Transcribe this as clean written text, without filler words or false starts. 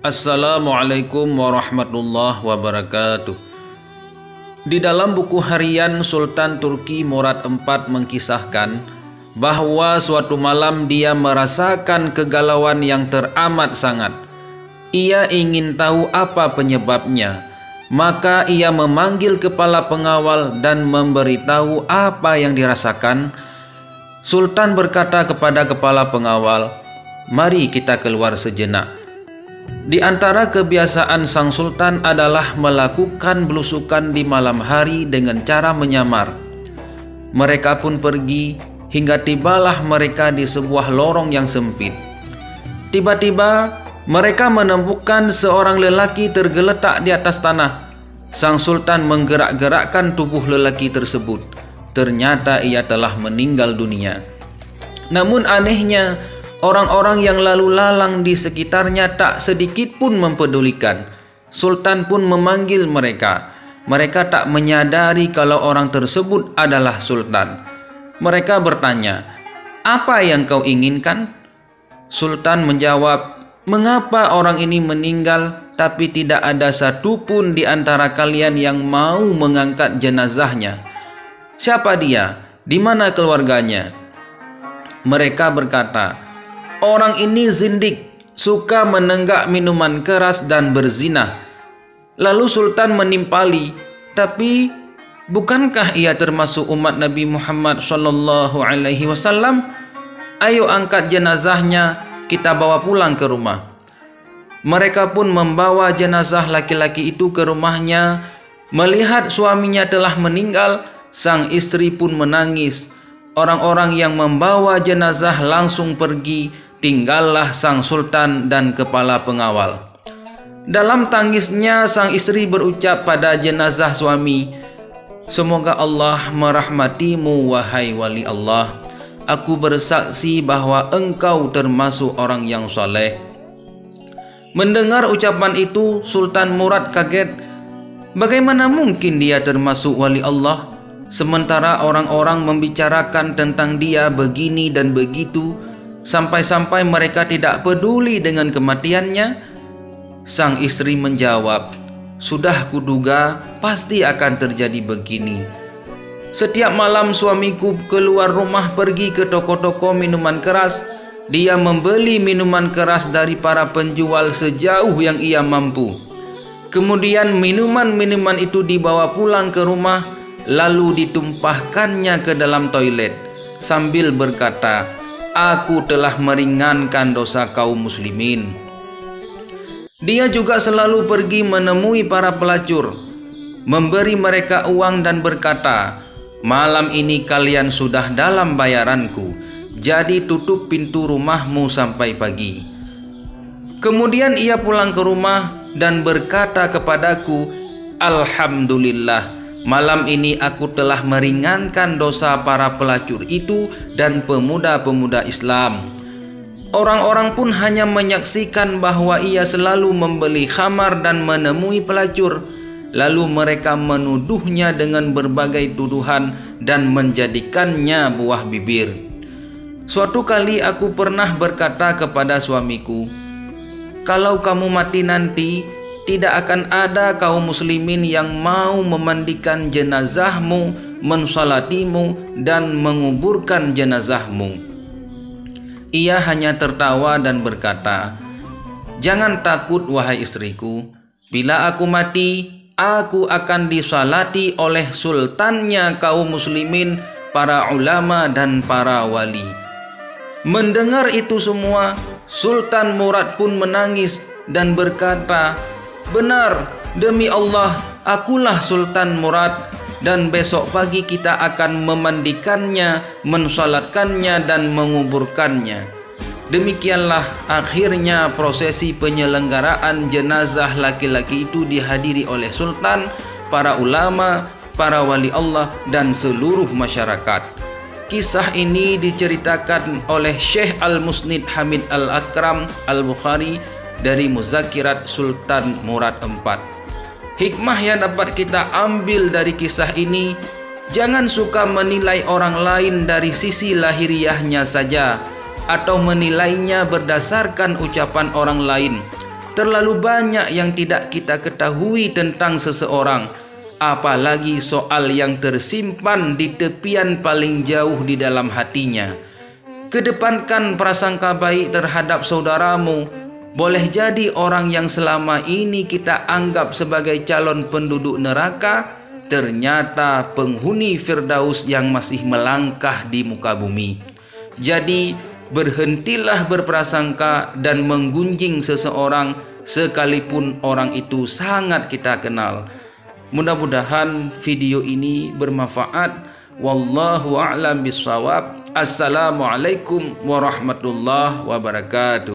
Assalamualaikum warahmatullahi wabarakatuh. Di dalam buku harian Sultan Turki Murad IV mengkisahkan bahwa suatu malam dia merasakan kegalauan yang teramat sangat. Ia ingin tahu apa penyebabnya. Maka ia memanggil kepala pengawal dan memberitahu apa yang dirasakan. Sultan berkata kepada kepala pengawal, "Mari kita keluar sejenak." Di antara kebiasaan sang sultan adalah melakukan belusukan di malam hari dengan cara menyamar. Mereka pun pergi hingga tibalah mereka di sebuah lorong yang sempit. Tiba-tiba mereka menemukan seorang lelaki tergeletak di atas tanah. Sang sultan menggerak-gerakkan tubuh lelaki tersebut. Ternyata ia telah meninggal dunia. Namun anehnya, orang-orang yang lalu lalang di sekitarnya tak sedikit pun mempedulikan. Sultan pun memanggil mereka. Mereka tak menyadari kalau orang tersebut adalah sultan. Mereka bertanya, "Apa yang kau inginkan?" Sultan menjawab, "Mengapa orang ini meninggal tapi tidak ada satupun di antara kalian yang mau mengangkat jenazahnya? Siapa dia? Di mana keluarganya?" Mereka berkata, "Orang ini zindik, suka menenggak minuman keras dan berzina." Lalu Sultan menimpali, "Tapi bukankah ia termasuk umat Nabi Muhammad SAW? Ayo angkat jenazahnya, kita bawa pulang ke rumah." Mereka pun membawa jenazah laki-laki itu ke rumahnya. Melihat suaminya telah meninggal, sang istri pun menangis. Orang-orang yang membawa jenazah langsung pergi. Tinggallah sang sultan dan kepala pengawal. Dalam tangisnya sang istri berucap pada jenazah suami, "Semoga Allah merahmatimu wahai wali Allah. Aku bersaksi bahwa engkau termasuk orang yang saleh." Mendengar ucapan itu, Sultan Murad kaget. Bagaimana mungkin dia termasuk wali Allah? Sementara orang-orang membicarakan tentang dia begini dan begitu, sampai-sampai mereka tidak peduli dengan kematiannya. Sang istri menjawab, "Sudah kuduga pasti akan terjadi begini. Setiap malam suamiku keluar rumah pergi ke toko-toko minuman keras. Dia membeli minuman keras dari para penjual sejauh yang ia mampu. Kemudian minuman-minuman itu dibawa pulang ke rumah, lalu ditumpahkannya ke dalam toilet sambil berkata, 'Aku telah meringankan dosa kaum muslimin.' Dia juga selalu pergi menemui para pelacur, memberi mereka uang dan berkata, 'Malam ini kalian sudah dalam bayaranku, jadi tutup pintu rumahmu sampai pagi.' Kemudian ia pulang ke rumah dan berkata kepadaku, 'Alhamdulillah, malam ini aku telah meringankan dosa para pelacur itu dan pemuda-pemuda Islam.' Orang-orang pun hanya menyaksikan bahwa ia selalu membeli khamar dan menemui pelacur. Lalu mereka menuduhnya dengan berbagai tuduhan dan menjadikannya buah bibir. Suatu kali aku pernah berkata kepada suamiku, 'Kalau kamu mati nanti, tidak akan ada kaum muslimin yang mau memandikan jenazahmu, mensalatimu, dan menguburkan jenazahmu.' Ia hanya tertawa dan berkata, 'Jangan takut wahai istriku. Bila aku mati, aku akan disalati oleh sultannya kaum muslimin, para ulama dan para wali.' Mendengar itu semua, Sultan Murad pun menangis dan berkata, 'Benar, demi Allah, akulah Sultan Murad, dan besok pagi kita akan memandikannya, mensalatkannya, dan menguburkannya.' Demikianlah akhirnya prosesi penyelenggaraan jenazah laki-laki itu dihadiri oleh sultan, para ulama, para wali Allah, dan seluruh masyarakat. Kisah ini diceritakan oleh Syekh Al-Musnid Hamid Al-Akram Al-Bukhari dari Muzakirat Sultan Murad IV. Hikmah yang dapat kita ambil dari kisah ini, jangan suka menilai orang lain dari sisi lahiriahnya saja atau menilainya berdasarkan ucapan orang lain. Terlalu banyak yang tidak kita ketahui tentang seseorang, apalagi soal yang tersimpan di tepian paling jauh di dalam hatinya. Kedepankan prasangka baik terhadap saudaramu. Boleh jadi orang yang selama ini kita anggap sebagai calon penduduk neraka, ternyata penghuni Firdaus yang masih melangkah di muka bumi. Jadi berhentilah berprasangka dan menggunjing seseorang sekalipun orang itu sangat kita kenal. Mudah-mudahan video ini bermanfaat. Wallahu a'lam bishawab. Assalamualaikum warahmatullahi wabarakatuh.